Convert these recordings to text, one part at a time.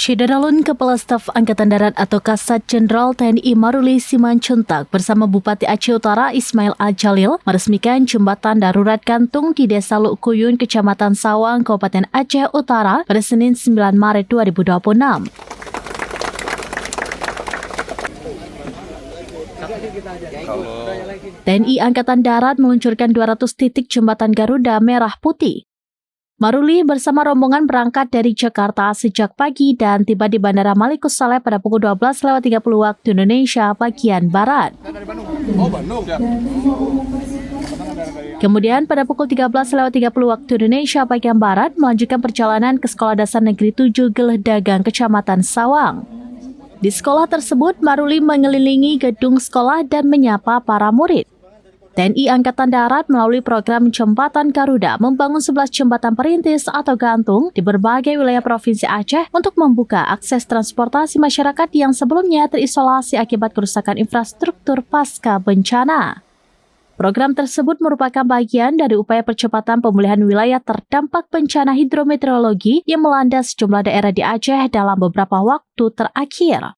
Syederalun Kepala Staf Angkatan Darat atau Kasat Jenderal TNI Maruli Simanjuntak bersama Bupati Aceh Utara Ismail Al-Jalil meresmikan jembatan darurat gantung di Desa Lukkuyun, Kecamatan Sawang, Kabupaten Aceh Utara pada Senin 9 Maret 2026. TNI Angkatan Darat meluncurkan 200 titik jembatan Garuda Merah Putih. Maruli bersama rombongan berangkat dari Jakarta sejak pagi dan tiba di Bandara Malikus Saleh pada pukul 12.30 waktu Indonesia bagian Barat. Kemudian pada pukul 13.30 waktu Indonesia bagian Barat melanjutkan perjalanan ke Sekolah Dasar Negeri 7 Geledagang, Kecamatan Sawang. Di sekolah tersebut, Maruli mengelilingi gedung sekolah dan menyapa para murid. TNI Angkatan Darat melalui program Jembatan Garuda membangun 11 jembatan perintis atau gantung di berbagai wilayah Provinsi Aceh untuk membuka akses transportasi masyarakat yang sebelumnya terisolasi akibat kerusakan infrastruktur pasca bencana. Program tersebut merupakan bagian dari upaya percepatan pemulihan wilayah terdampak bencana hidrometeorologi yang melanda sejumlah daerah di Aceh dalam beberapa waktu terakhir.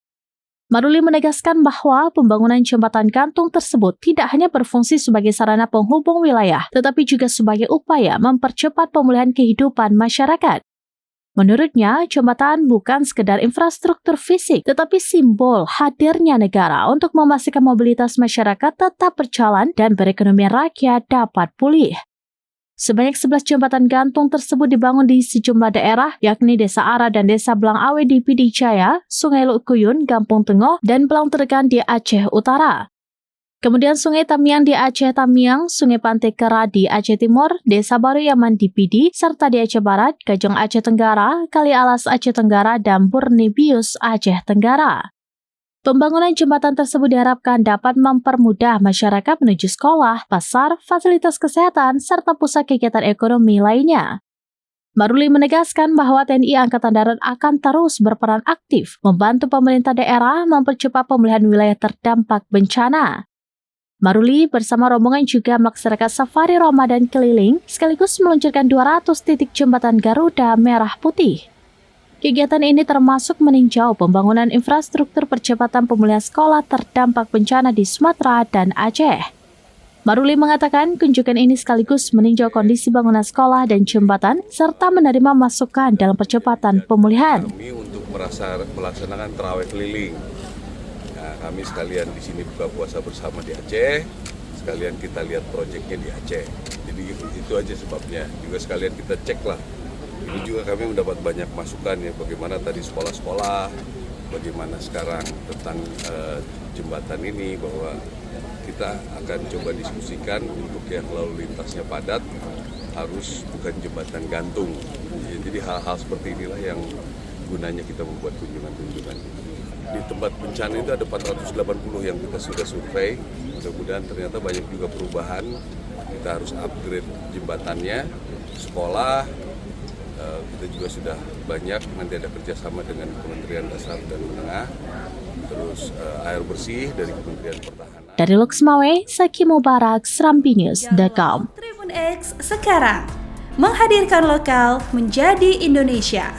Maruli menegaskan bahwa pembangunan jembatan gantung tersebut tidak hanya berfungsi sebagai sarana penghubung wilayah, tetapi juga sebagai upaya mempercepat pemulihan kehidupan masyarakat. Menurutnya, jembatan bukan sekedar infrastruktur fisik, tetapi simbol hadirnya negara untuk memastikan mobilitas masyarakat tetap berjalan dan perekonomian rakyat dapat pulih. Sebanyak 11 jembatan gantung tersebut dibangun di sejumlah daerah, yakni Desa Ara dan Desa Belang Awe di Pidi Jaya, Sungai Lukkuyun, Gampung Tengah, dan Belang Tergan di Aceh Utara. Kemudian Sungai Tamiang di Aceh Tamiang, Sungai Pantai Kera di Aceh Timur, Desa Baru Yaman di Pidi, serta di Aceh Barat, Gajong Aceh Tenggara, Kali Alas Aceh Tenggara, dan Burnibius Aceh Tenggara. Pembangunan jembatan tersebut diharapkan dapat mempermudah masyarakat menuju sekolah, pasar, fasilitas kesehatan, serta pusat kegiatan ekonomi lainnya. Maruli menegaskan bahwa TNI Angkatan Darat akan terus berperan aktif membantu pemerintah daerah mempercepat pemulihan wilayah terdampak bencana. Maruli bersama rombongan juga melaksanakan safari Ramadan keliling sekaligus meluncurkan 200 titik jembatan Garuda Merah Putih. Kegiatan ini termasuk meninjau pembangunan infrastruktur percepatan pemulihan sekolah terdampak bencana di Sumatera dan Aceh. Maruli mengatakan kunjungan ini sekaligus meninjau kondisi bangunan sekolah dan jembatan serta menerima masukan dalam percepatan pemulihan. Kami untuk melaksanakan tarawih keliling. Nah, kami sekalian di sini buka puasa bersama di Aceh, sekalian kita lihat proyeknya di Aceh. Jadi itu aja sebabnya. Juga sekalian kita cek lah. Ini juga kami mendapat banyak masukan ya, bagaimana tadi sekolah-sekolah, bagaimana sekarang tentang jembatan ini, bahwa kita akan coba diskusikan untuk yang lalu lintasnya padat, harus bukan jembatan gantung. Jadi hal-hal seperti inilah yang gunanya kita membuat kunjungan-kunjungan. Di tempat bencana itu ada 480 yang kita sudah survei, mudah-mudahan ternyata banyak juga perubahan, kita harus upgrade jembatannya, sekolah, kita juga sudah banyak, nanti ada kerjasama dengan Kementerian Dasar dan Menengah, terus air bersih dari Kementerian Pertahanan. Dari Luxmawe, Saki Mubarak, SerambiNews.com. Tribun X sekarang menghadirkan lokal menjadi Indonesia.